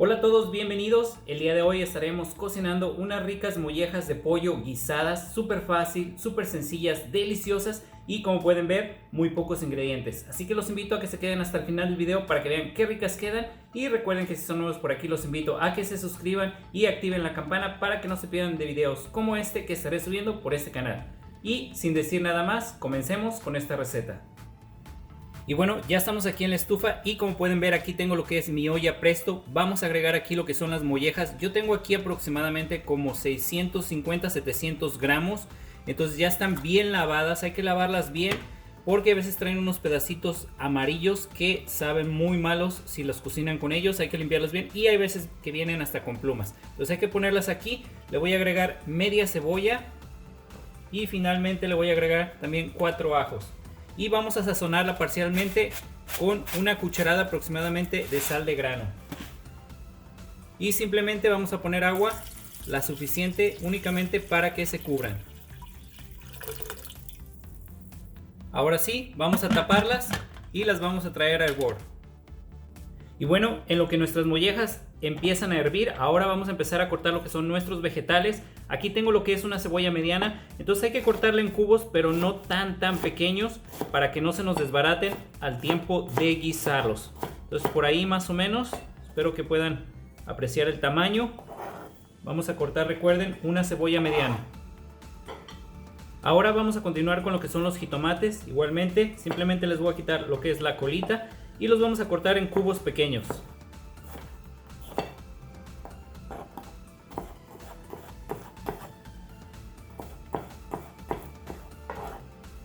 Hola a todos, bienvenidos. El día de hoy estaremos cocinando unas ricas mollejas de pollo guisadas, súper fácil, súper sencillas, deliciosas y como pueden ver, muy pocos ingredientes. Así que los invito a que se queden hasta el final del video para que vean qué ricas quedan y recuerden que si son nuevos por aquí los invito a que se suscriban y activen la campana para que no se pierdan de videos como este que estaré subiendo por este canal. Y sin decir nada más, comencemos con esta receta. Y bueno, ya estamos aquí en la estufa y como pueden ver aquí tengo lo que es mi olla Presto. Vamos a agregar aquí lo que son las mollejas. Yo tengo aquí aproximadamente como 650-700 gramos. Entonces ya están bien lavadas, hay que lavarlas bien porque a veces traen unos pedacitos amarillos que saben muy malos si los cocinan con ellos. Hay que limpiarlos bien y hay veces que vienen hasta con plumas. Entonces hay que ponerlas aquí. Le voy a agregar media cebolla y finalmente le voy a agregar también 4 ajos. Y vamos a sazonarla parcialmente con una cucharada aproximadamente de sal de grano. Y simplemente vamos a poner agua, la suficiente únicamente para que se cubran. Ahora sí, vamos a taparlas y las vamos a traer al hervor. Y bueno, en lo que nuestras mollejas empiezan a hervir, ahora vamos a empezar a cortar lo que son nuestros vegetales. Aquí tengo lo que es una cebolla mediana, entonces hay que cortarla en cubos, pero no tan pequeños para que no se nos desbaraten al tiempo de guisarlos. Entonces por ahí más o menos, espero que puedan apreciar el tamaño. Vamos a cortar, recuerden, una cebolla mediana. Ahora vamos a continuar con lo que son los jitomates. Igualmente, simplemente les voy a quitar lo que es la colita y los vamos a cortar en cubos pequeños.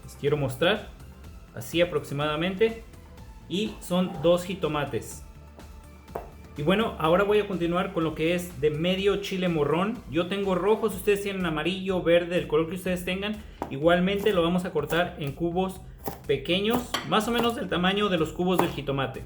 Les quiero mostrar así aproximadamente y son 2 jitomates. Y bueno, ahora voy a continuar con lo que es de medio chile morrón. Yo tengo rojo, si ustedes tienen amarillo, verde, el color que ustedes tengan. Igualmente lo vamos a cortar en cubos pequeños, más o menos del tamaño de los cubos del jitomate.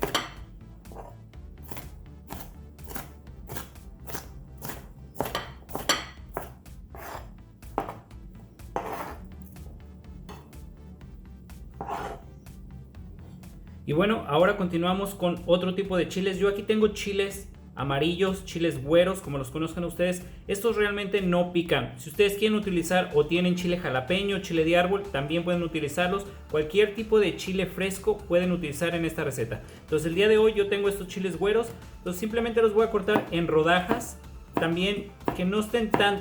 Y bueno, ahora continuamos con otro tipo de chiles. Yo aquí tengo chiles amarillos, chiles güeros, como los conozcan ustedes. Estos realmente no pican. Si ustedes quieren utilizar o tienen chile jalapeño, chile de árbol, también pueden utilizarlos. Cualquier tipo de chile fresco pueden utilizar en esta receta. Entonces el día de hoy yo tengo estos chiles güeros. Entonces simplemente los voy a cortar en rodajas. También que no estén tan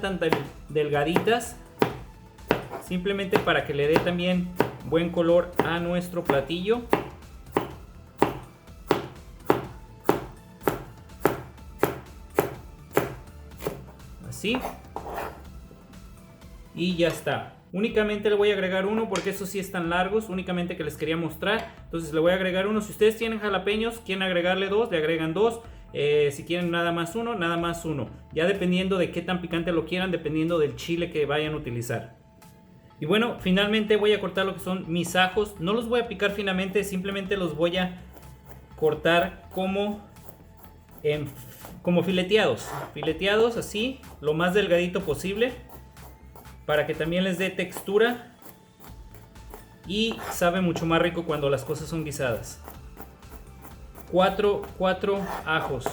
delgaditas. Simplemente para que le dé también buen color a nuestro platillo. Así. Y ya está. Únicamente le voy a agregar uno porque estos sí están largos, únicamente que les quería mostrar. Entonces le voy a agregar uno. Si ustedes tienen jalapeños, quieren agregarle 2, le agregan 2. Si quieren nada más uno, nada más uno. Ya dependiendo de qué tan picante lo quieran, dependiendo del chile que vayan a utilizar. Y bueno, finalmente voy a cortar lo que son mis ajos. No los voy a picar finamente, simplemente los voy a cortar como fileteados así, lo más delgadito posible, para que también les dé textura y sabe mucho más rico cuando las cosas son guisadas. 4 ajos.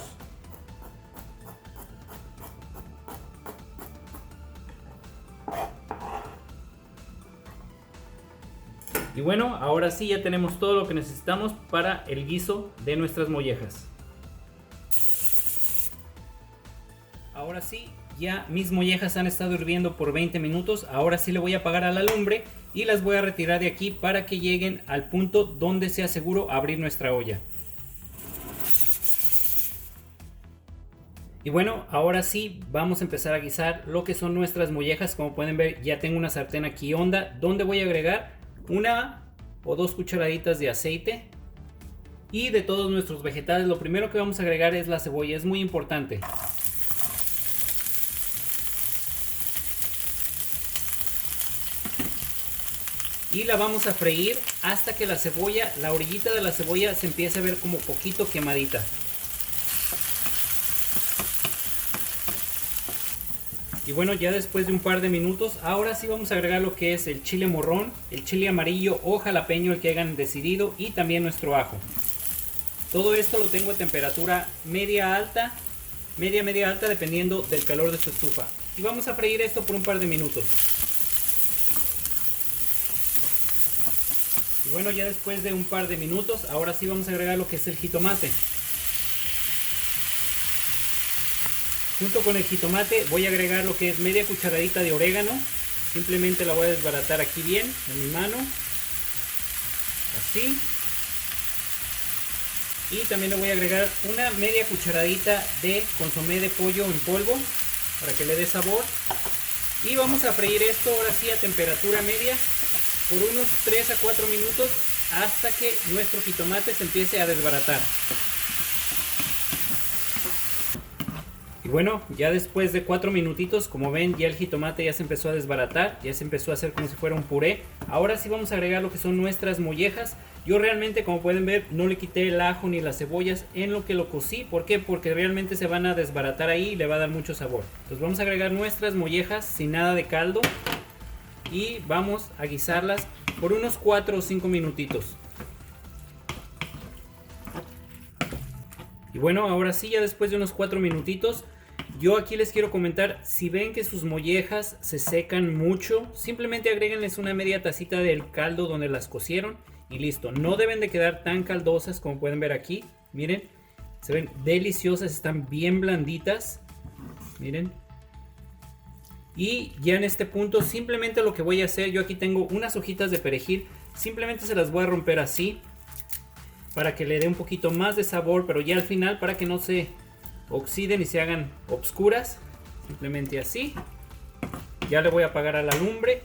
Y bueno, ahora sí ya tenemos todo lo que necesitamos para el guiso de nuestras mollejas. Ahora sí, ya mis mollejas han estado hirviendo por 20 minutos. Ahora sí le voy a apagar a la lumbre y las voy a retirar de aquí para que lleguen al punto donde sea seguro abrir nuestra olla. Y bueno, ahora sí vamos a empezar a guisar lo que son nuestras mollejas. Como pueden ver, ya tengo una sartén aquí honda donde voy a agregar 1 o 2 cucharaditas de aceite. Y de todos nuestros vegetales, lo primero que vamos a agregar es la cebolla, es muy importante. Y la vamos a freír hasta que la cebolla, la orillita de la cebolla se empiece a ver como poquito quemadita. Y bueno, ya después de un par de minutos, ahora sí vamos a agregar lo que es el chile morrón, el chile amarillo o jalapeño, el que hayan decidido, y también nuestro ajo. Todo esto lo tengo a temperatura media alta media alta, dependiendo del calor de su estufa. Y vamos a freír esto por un par de minutos. Y bueno, ya después de un par de minutos, ahora sí vamos a agregar lo que es el jitomate. Junto con el jitomate voy a agregar lo que es media cucharadita de orégano. Simplemente la voy a desbaratar aquí bien en mi mano. Así. Y también le voy a agregar una media cucharadita de consomé de pollo en polvo para que le dé sabor. Y vamos a freír esto ahora sí a temperatura media por unos 3 a 4 minutos hasta que nuestro jitomate se empiece a desbaratar. Y bueno, ya después de 4 minutitos, como ven, ya el jitomate ya se empezó a desbaratar, ya se empezó a hacer como si fuera un puré. Ahora sí vamos a agregar lo que son nuestras mollejas. Yo realmente, como pueden ver, no le quité el ajo ni las cebollas en lo que lo cocí. ¿Por qué? Porque realmente se van a desbaratar ahí y le va a dar mucho sabor. Entonces vamos a agregar nuestras mollejas sin nada de caldo y vamos a guisarlas por unos 4 o 5 minutitos. Y bueno, ahora sí, ya después de unos 4 minutitos, yo aquí les quiero comentar, si ven que sus mollejas se secan mucho, simplemente agréguenles una media tacita del caldo donde las cocieron y listo. No deben de quedar tan caldosas como pueden ver aquí. Miren, se ven deliciosas, están bien blanditas. Miren. Y ya en este punto simplemente lo que voy a hacer, yo aquí tengo unas hojitas de perejil, simplemente se las voy a romper así para que le dé un poquito más de sabor, pero ya al final para que no se oxiden y se hagan obscuras, simplemente así. Ya le voy a apagar a la lumbre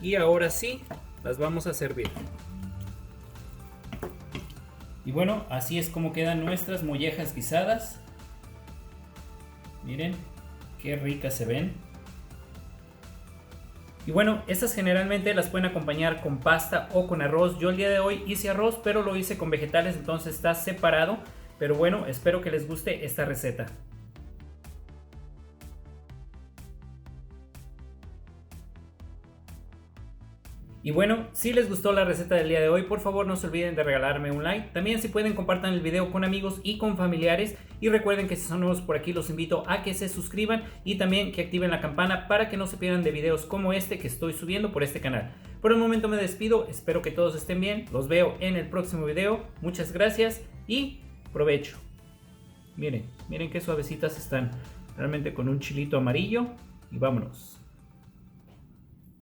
y ahora sí las vamos a servir. Y bueno, así es como quedan nuestras mollejas guisadas. Miren qué ricas se ven. Y bueno, estas generalmente las pueden acompañar con pasta o con arroz. Yo el día de hoy hice arroz, pero lo hice con vegetales, entonces está separado. Pero bueno, espero que les guste esta receta. Y bueno, si les gustó la receta del día de hoy, por favor no se olviden de regalarme un like. También si pueden compartan el video con amigos y con familiares. Y recuerden que si son nuevos por aquí los invito a que se suscriban y también que activen la campana para que no se pierdan de videos como este que estoy subiendo por este canal. Por el momento me despido, espero que todos estén bien. Los veo en el próximo video. Muchas gracias y provecho. Miren, miren qué suavecitas están. Realmente con un chilito amarillo y vámonos.